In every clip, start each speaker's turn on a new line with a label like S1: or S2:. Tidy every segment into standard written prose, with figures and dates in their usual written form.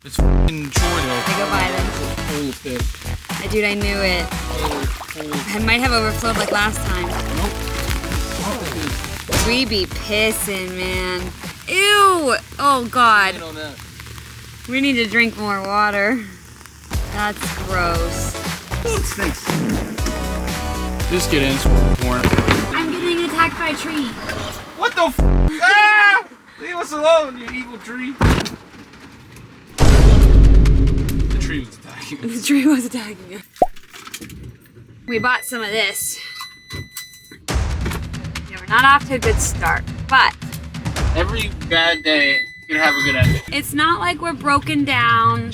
S1: It's f***ing chore day.
S2: I go by them.
S1: Holy shit.
S2: Dude, I knew it. I might have overflowed like last time.
S1: Nope.
S2: We be pissing, man. Ew! Oh, God. We need to drink more water. That's gross.
S1: It stinks. Just get in, porn.
S2: I'm getting attacked by a tree.
S1: What the f? Ah! Leave us alone, you evil tree. The tree was attacking us.
S2: The tree was attacking us. We bought some of this. Yeah, we're not off to a good start, but
S1: Every bad day can have a good ending.
S2: it's not like we're broken down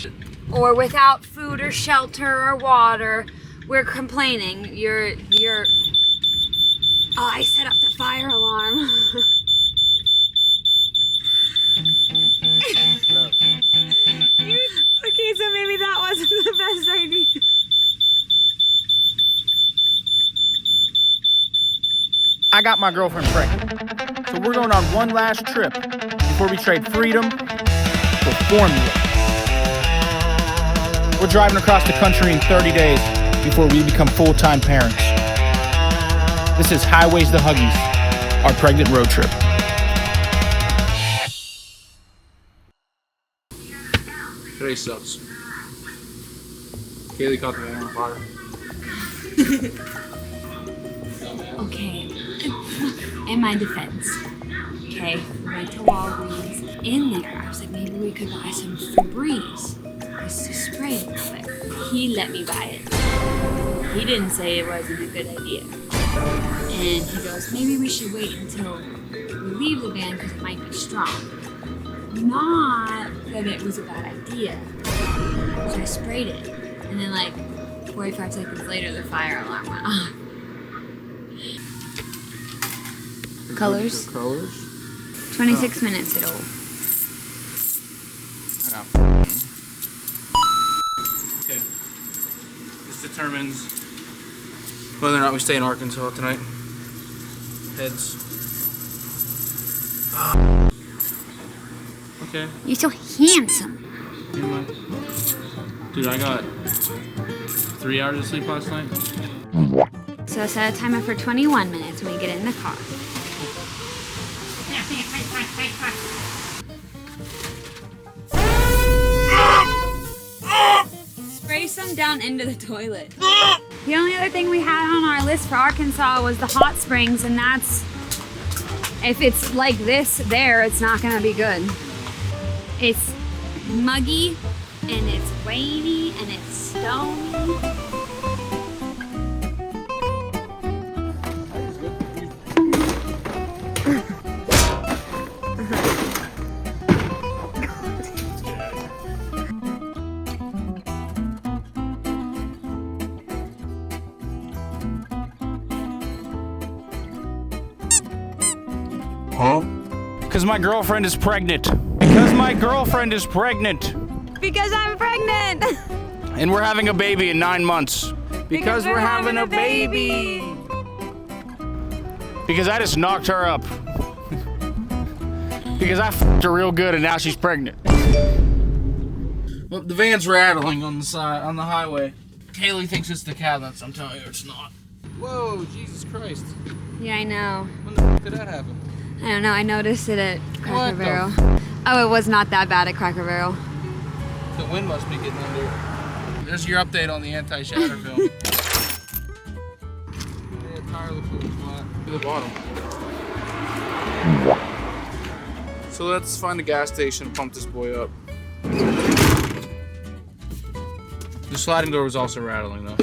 S2: or without food or shelter or water. We're complaining. Oh, I set up the fire alarm. Okay, so maybe that wasn't the best idea.
S3: I got my girlfriend pregnant. So we're going on one last trip before we trade freedom for formula. We're driving across the country in 30 days before we become full-time parents. This is Highways to Huggies, our pregnant road trip.
S1: Today sucks. Kaylee caught the van on fire.
S2: Okay, in my defense, okay, we went to Walgreens. In there, I was like, maybe we could buy some Febreze just to spray a little bit. He let me buy it. He didn't say it wasn't a good idea. And he goes, maybe we should wait until we leave the van because it might be strong. Not that it was a bad idea. So I sprayed it. And then like 45 seconds later, the fire alarm went off. Colors?
S1: Colors?
S2: 26 minutes it'll.
S1: Okay. This determines whether or not we stay in Arkansas tonight. Heads. Okay.
S2: You're so handsome.
S1: Dude, I got 3 hours of sleep last night.
S2: So set a timer for 21 minutes when we get in the car. Spray some down into the toilet. The only other thing we had on our list for Arkansas was the hot springs, and that's, if it's like this there, it's not gonna be good. It's muggy, and it's rainy, and it's stony.
S3: Huh? Because my girlfriend is pregnant. Because my girlfriend is pregnant.
S2: Because I'm pregnant.
S3: And we're having a baby in 9 months. Because we're having a baby. Because I just knocked her up. Because I f***ed her real good and now she's pregnant.
S1: Well, the van's rattling on the side, on the highway. Kaylee thinks it's the cabinets. I'm telling you, it's not. Whoa, Jesus Christ.
S2: Yeah, I know.
S1: When the f did that happen?
S2: I don't know. I noticed it at Cracker
S1: What the
S2: Barrel. Oh, it was not that bad at Cracker Barrel.
S1: The wind must be getting under it. There's your update on the anti-shatter film. Yeah, tire looks a little flat. To the bottom. So let's find a gas station and pump this boy up. The sliding door was also rattling though.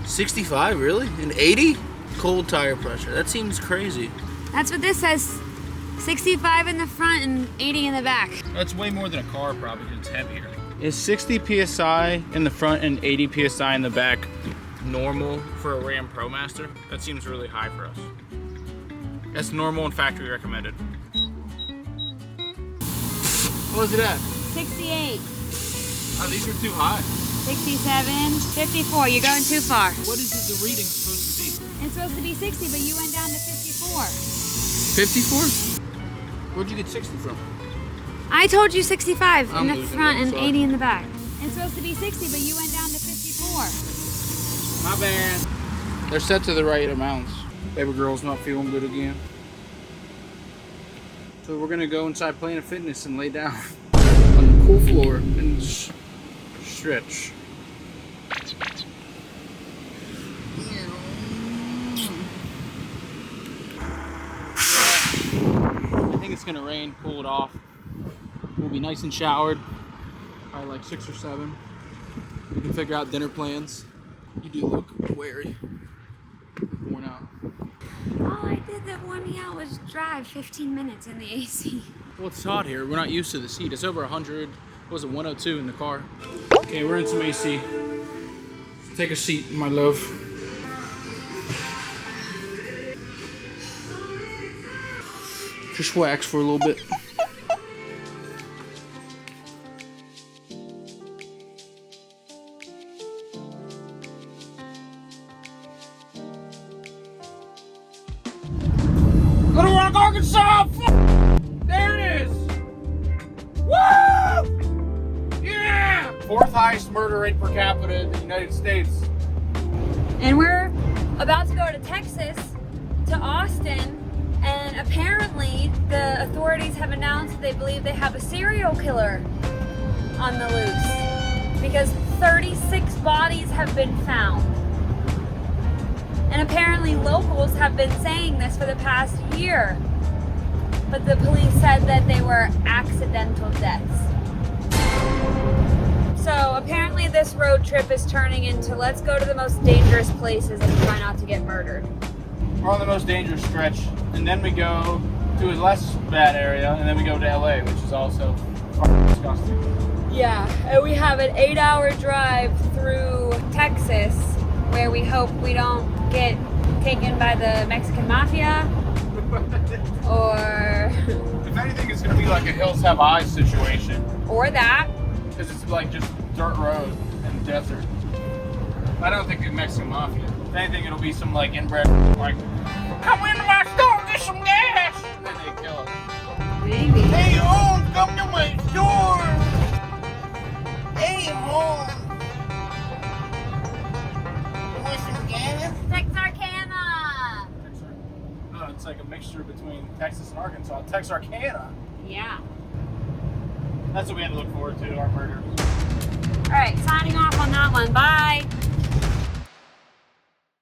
S1: $65, really? And 80? Cold tire pressure. That seems crazy.
S2: That's what this says. 65 in the front and 80 in the back.
S1: That's way more than a car probably because it's heavier.
S3: Is 60 PSI in the front and 80 PSI in the back
S1: Normal for a Ram ProMaster? That seems really high for us. That's normal and factory recommended. What was it at?
S2: 68,
S1: Oh, these are too high.
S2: 67, 54. You're going too far.
S1: What is the reading supposed to be?
S2: It's supposed to be 60, but you went down to 54.
S1: 54? Where'd you get 60 from?
S2: I told you 65 in
S1: I'm
S2: the
S1: losing
S2: front
S1: it,
S2: and
S1: sorry.
S2: 80 in the back. It's supposed to be 60, but you went down to 54.
S1: My bad. They're set to the right amounts. Baby girl's not feeling good again. So we're gonna go inside Planet Fitness and lay down on the cool floor and stretch. I think it's gonna rain, cool it off. We'll be nice and showered. Probably like 6 or 7. We can figure out dinner plans. You do look wary. Worn out.
S2: All I did that wore me out was drive 15 minutes in the AC.
S1: Well, it's hot here. We're not used to this heat. It's over 100. What was it, 102 in the car? Okay, we're in some AC. Take a seat, my love. Just wax for a little bit. Little Rock, Arkansas! There it is! Woo! Yeah! 4th highest murder rate per capita in the United States.
S2: And we're about to go to Texas, to Austin, and apparently the authorities have announced they believe they have a serial killer on the loose because 36 bodies have been found. And apparently locals have been saying this for the past year. But the police said that they were accidental deaths. So apparently this road trip is turning into let's go to the most dangerous places and try not to get murdered.
S1: We're on the most dangerous stretch, and then we go to a less bad area, and then we go to LA, which is also disgusting.
S2: Yeah, and we have an 8-hour drive through Texas where we hope we don't get taken by the Mexican mafia or
S1: If anything, it's going to be like a Hills Have Eyes situation,
S2: or that.
S1: because it's like just dirt road and desert. I don't think it's Mexican mafia. If anything, it'll be some like inbred, like, come into my store, get some gas! And then they kill us.
S2: Maybe.
S1: Hey, home, come to my store! Hey, home! You want some gas?
S2: Texarkana!
S1: No, it's like a mixture between Texas and Arkansas. Texarkana.
S2: Yeah.
S1: That's what we had to look forward to, our murder.
S2: All right, signing off on that one. Bye.